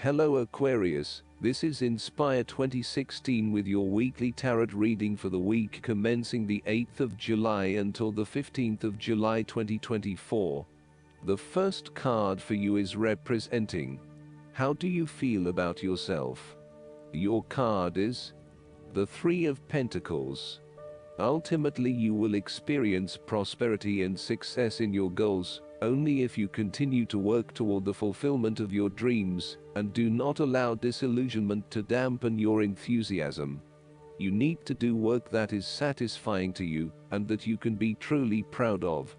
Hello Aquarius, this is Inspire 2016 with your weekly tarot reading for the week commencing the 8th of July until the 15th of July 2024. The first card for you is representing, how do you feel about yourself? Your card is the Three of Pentacles. Ultimately you will experience prosperity and success in your goals, only if you continue to work toward the fulfillment of your dreams, and do not allow disillusionment to dampen your enthusiasm. You need to do work that is satisfying to you, and that you can be truly proud of.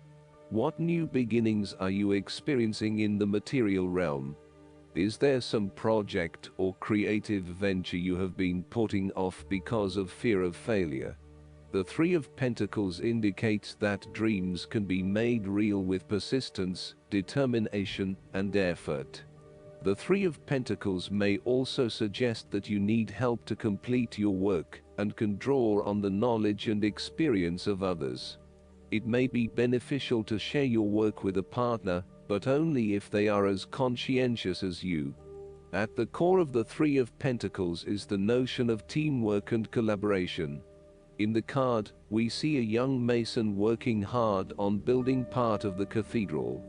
What new beginnings are you experiencing in the material realm? Is there some project or creative venture you have been putting off because of fear of failure? The Three of Pentacles indicates that dreams can be made real with persistence, determination, and effort. The Three of Pentacles may also suggest that you need help to complete your work, and can draw on the knowledge and experience of others. It may be beneficial to share your work with a partner, but only if they are as conscientious as you. At the core of the Three of Pentacles is the notion of teamwork and collaboration. In the card, we see a young mason working hard on building part of the cathedral.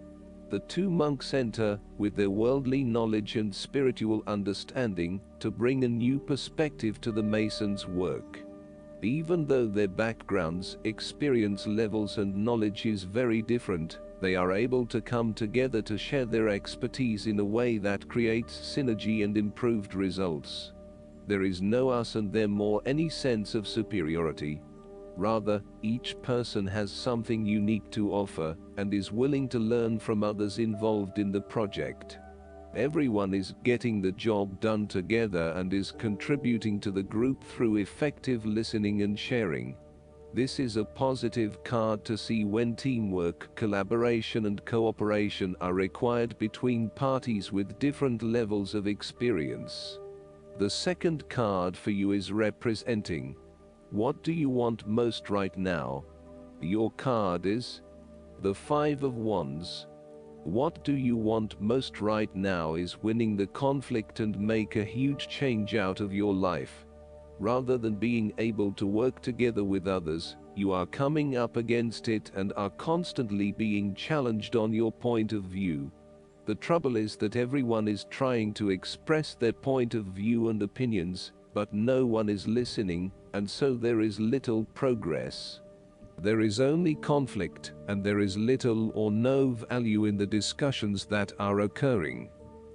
The two monks enter, with their worldly knowledge and spiritual understanding, to bring a new perspective to the mason's work. Even though their backgrounds, experience levels and knowledge is very different, they are able to come together to share their expertise in a way that creates synergy and improved results. There is no us and them or any sense of superiority. Rather, each person has something unique to offer, and is willing to learn from others involved in the project. Everyone is getting the job done together and is contributing to the group through effective listening and sharing. This is a positive card to see when teamwork, collaboration and cooperation are required between parties with different levels of experience. The second card for you is representing, what do you want most right now? Your card is the Five of Wands. What do you want most right now is winning the conflict and make a huge change out of your life. Rather than being able to work together with others, you are coming up against it and are constantly being challenged on your point of view. The trouble is that everyone is trying to express their point of view and opinions, but no one is listening, and so there is little progress. There is only conflict, and there is little or no value in the discussions that are occurring.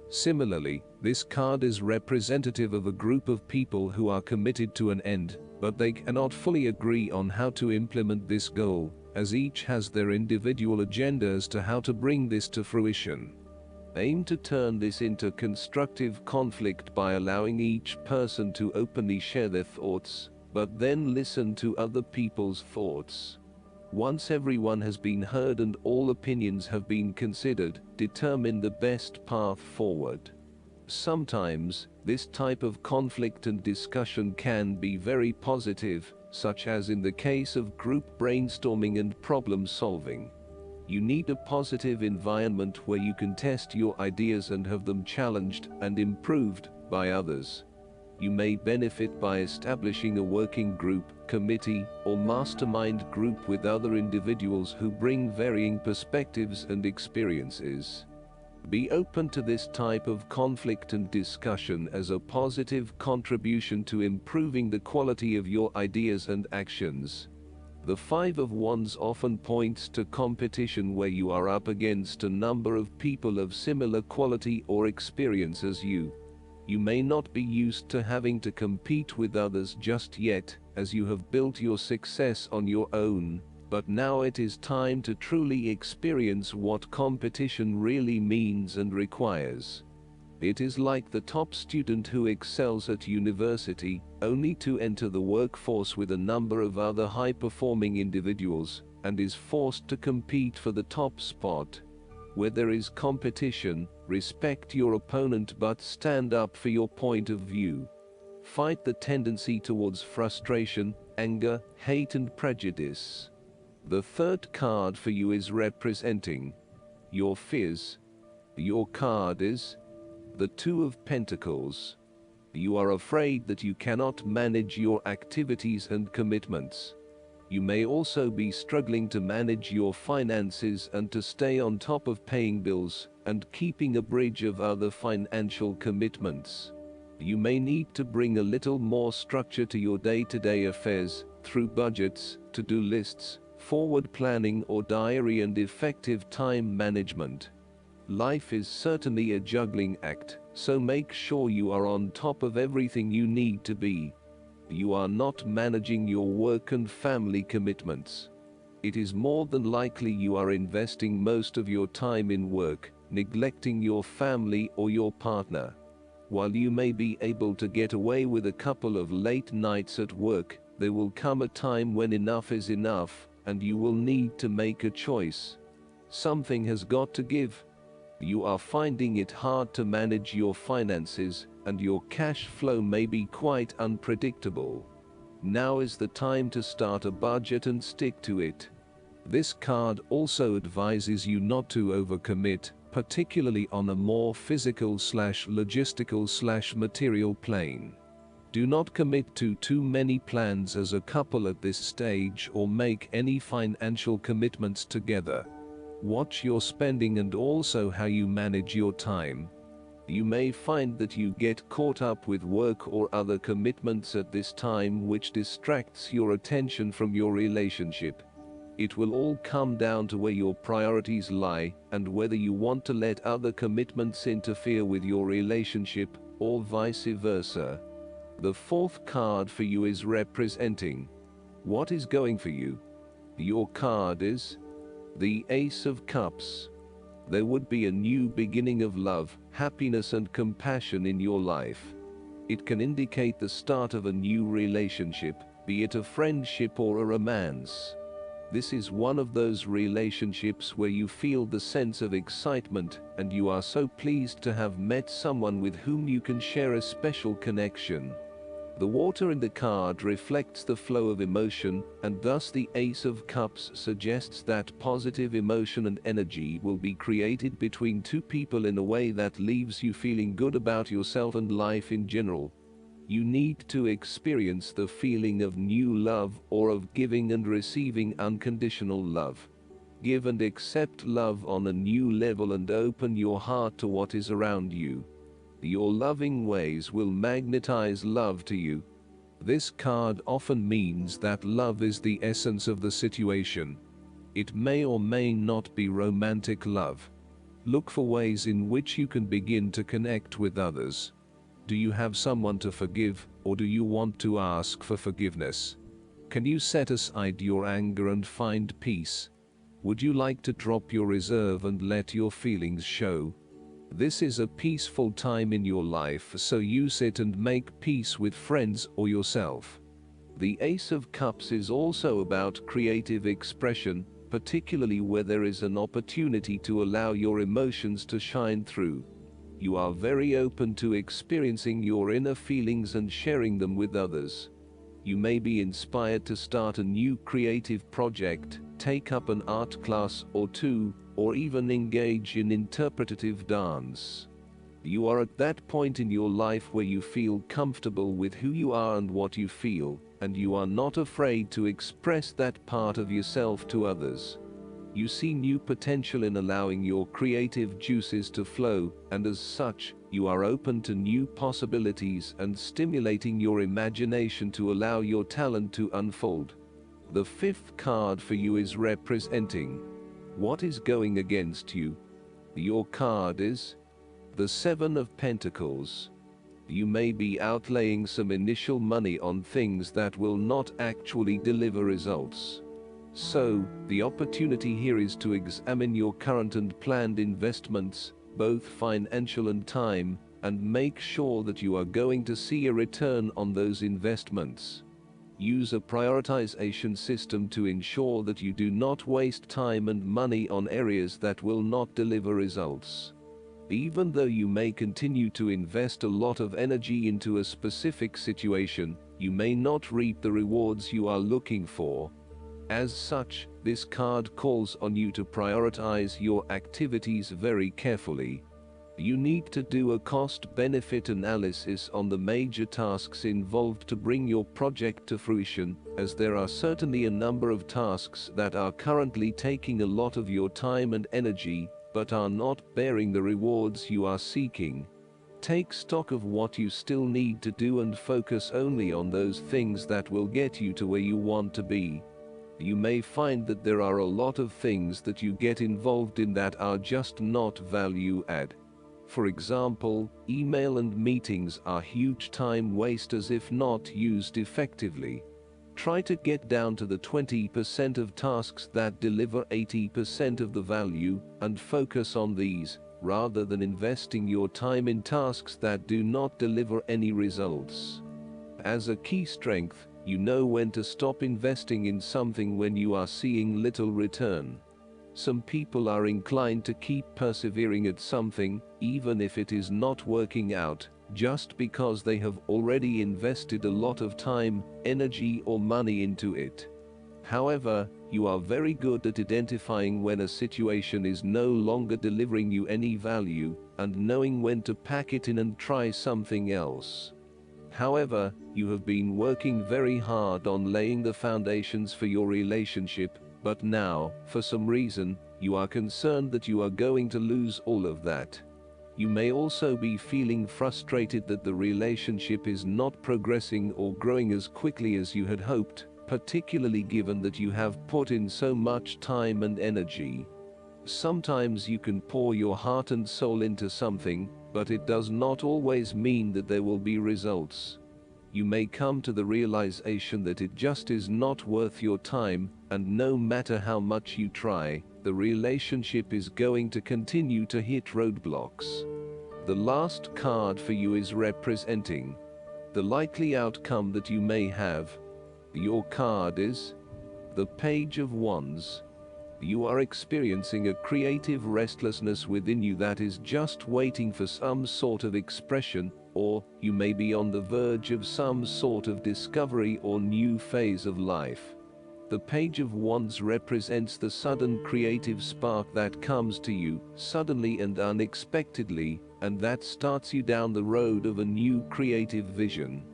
Similarly, this card is representative of a group of people who are committed to an end, but they cannot fully agree on how to implement this goal, as each has their individual agenda as to how to bring this to fruition. Aim to turn this into constructive conflict by allowing each person to openly share their thoughts, but then listen to other people's thoughts. Once everyone has been heard and all opinions have been considered, determine the best path forward. Sometimes, this type of conflict and discussion can be very positive, such as in the case of group brainstorming and problem solving. You need a positive environment where you can test your ideas and have them challenged and improved by others. You may benefit by establishing a working group, committee, or mastermind group with other individuals who bring varying perspectives and experiences. Be open to this type of conflict and discussion as a positive contribution to improving the quality of your ideas and actions. The Five of Wands often points to competition where you are up against a number of people of similar quality or experience as you. You may not be used to having to compete with others just yet, as you have built your success on your own, but now it is time to truly experience what competition really means and requires. It is like the top student who excels at university, only to enter the workforce with a number of other high-performing individuals, and is forced to compete for the top spot. Where there is competition, respect your opponent but stand up for your point of view. Fight the tendency towards frustration, anger, hate and prejudice. The third card for you is representing your fears. Your card is The Two of Pentacles. You are afraid that you cannot manage your activities and commitments. You may also be struggling to manage your finances and to stay on top of paying bills and keeping a bridge of other financial commitments. You may need to bring a little more structure to your day-to-day affairs through budgets, to-do lists, forward planning or diary, and effective time management. Life is certainly a juggling act, so make sure you are on top of everything you need to be. You are not managing your work and family commitments. It is more than likely you are investing most of your time in work, neglecting your family or your partner. While you may be able to get away with a couple of late nights at work, there will come a time when enough is enough, and you will need to make a choice. Something has got to give. You are finding it hard to manage your finances, and your cash flow may be quite unpredictable. Now is the time to start a budget and stick to it. This card also advises you not to overcommit, particularly on a more physical/logistical/material plane. Do not commit to too many plans as a couple at this stage or make any financial commitments together. Watch your spending and also how you manage your time. You may find that you get caught up with work or other commitments at this time, which distracts your attention from your relationship. It will all come down to where your priorities lie and whether you want to let other commitments interfere with your relationship or vice versa. The fourth card for you is representing what is going for you. Your card is the Ace of Cups. There would be a new beginning of love, happiness and compassion in your life. It can indicate the start of a new relationship, be it a friendship or a romance. This is one of those relationships where you feel the sense of excitement and you are so pleased to have met someone with whom you can share a special connection. The water in the card reflects the flow of emotion, and thus the Ace of Cups suggests that positive emotion and energy will be created between two people in a way that leaves you feeling good about yourself and life in general. You need to experience the feeling of new love or of giving and receiving unconditional love. Give and accept love on a new level and open your heart to what is around you. Your loving ways will magnetize love to you. This card often means that love is the essence of the situation. It may or may not be romantic love. Look for ways in which you can begin to connect with others. Do you have someone to forgive, or do you want to ask for forgiveness? Can you set aside your anger and find peace? Would you like to drop your reserve and let your feelings show? This is a peaceful time in your life, so use it and make peace with friends or yourself. The Ace of Cups is also about creative expression, particularly where there is an opportunity to allow your emotions to shine through. You are very open to experiencing your inner feelings and sharing them with others. You may be inspired to start a new creative project, take up an art class or two, or even engage in interpretative dance. You are at that point in your life where you feel comfortable with who you are and what you feel, and you are not afraid to express that part of yourself to others. You see new potential in allowing your creative juices to flow, and as such, you are open to new possibilities and stimulating your imagination to allow your talent to unfold. The fifth card for you is representing what is going against you. Your card is the Seven of Pentacles. You may be outlaying some initial money on things that will not actually deliver results. So, the opportunity here is to examine your current and planned investments, both financial and time, and make sure that you are going to see a return on those investments. Use a prioritization system to ensure that you do not waste time and money on areas that will not deliver results. Even though you may continue to invest a lot of energy into a specific situation, you may not reap the rewards you are looking for. As such, this card calls on you to prioritize your activities very carefully. You need to do a cost-benefit analysis on the major tasks involved to bring your project to fruition, as there are certainly a number of tasks that are currently taking a lot of your time and energy, but are not bearing the rewards you are seeking. Take stock of what you still need to do and focus only on those things that will get you to where you want to be. You may find that there are a lot of things that you get involved in that are just not value-add. For example, email and meetings are huge time wasters if not used effectively. Try to get down to the 20% of tasks that deliver 80% of the value, and focus on these, rather than investing your time in tasks that do not deliver any results. As a key strength, you know when to stop investing in something when you are seeing little return. Some people are inclined to keep persevering at something, even if it is not working out, just because they have already invested a lot of time, energy or money into it. However, you are very good at identifying when a situation is no longer delivering you any value, and knowing when to pack it in and try something else. However, you have been working very hard on laying the foundations for your relationship, but now, for some reason, you are concerned that you are going to lose all of that. You may also be feeling frustrated that the relationship is not progressing or growing as quickly as you had hoped, particularly given that you have put in so much time and energy. Sometimes you can pour your heart and soul into something, but it does not always mean that there will be results. You may come to the realization that it just is not worth your time, and no matter how much you try, the relationship is going to continue to hit roadblocks. The last card for you is representing the likely outcome that you may have. Your card is the Page of Wands. You are experiencing a creative restlessness within you that is just waiting for some sort of expression, or you may be on the verge of some sort of discovery or new phase of life. The Page of Wands represents the sudden creative spark that comes to you suddenly and unexpectedly, and that starts you down the road of a new creative vision.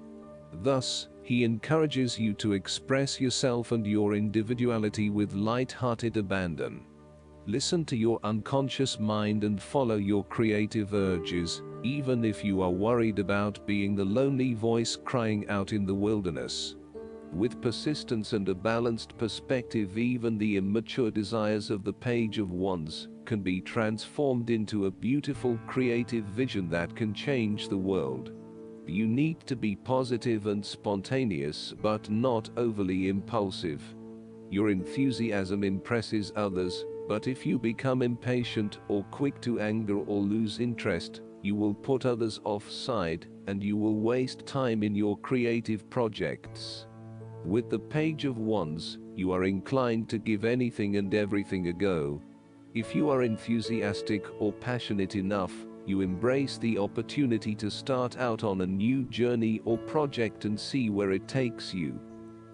Thus, he encourages you to express yourself and your individuality with light-hearted abandon. Listen to your unconscious mind and follow your creative urges, even if you are worried about being the lonely voice crying out in the wilderness. With persistence and a balanced perspective, even the immature desires of the Page of Wands can be transformed into a beautiful creative vision that can change the world. You need to be positive and spontaneous, but not overly impulsive. Your enthusiasm impresses others, but if you become impatient or quick to anger or lose interest, you will put others offside, and you will waste time in your creative projects. With the Page of Wands, you are inclined to give anything and everything a go. If you are enthusiastic or passionate enough, you embrace the opportunity to start out on a new journey or project and see where it takes you.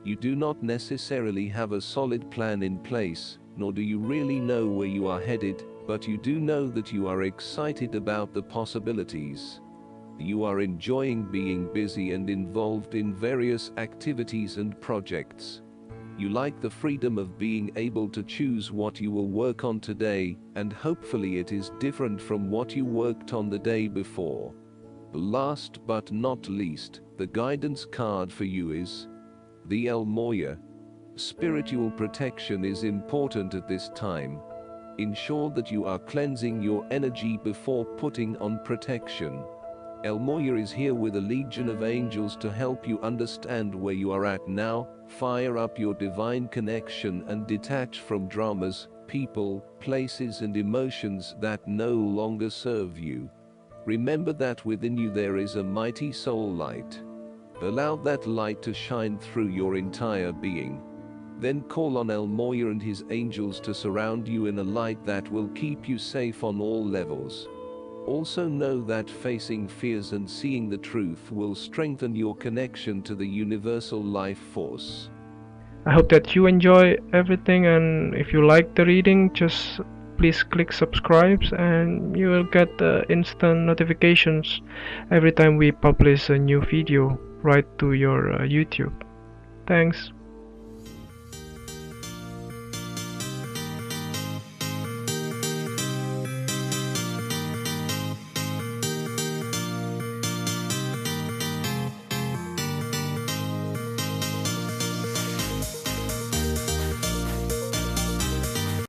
You do not necessarily have a solid plan in place, nor do you really know where you are headed, but you do know that you are excited about the possibilities. You are enjoying being busy and involved in various activities and projects. You like the freedom of being able to choose what you will work on today, and hopefully it is different from what you worked on the day before. Last but not least, the guidance card for you is the El Moya. Spiritual protection is important at this time. Ensure that you are cleansing your energy before putting on protection. El Moya is here with a legion of angels to help you understand where you are at now, fire up your divine connection and detach from dramas, people, places and emotions that no longer serve you. Remember that within you there is a mighty soul light. Allow that light to shine through your entire being. Then call on El Moya and his angels to surround you in a light that will keep you safe on all levels. Also know that facing fears and seeing the truth will strengthen your connection to the universal life force. I hope that you enjoy everything, and if you like the reading, just please click subscribe, and you will get instant notifications every time we publish a new video right to your YouTube. Thanks.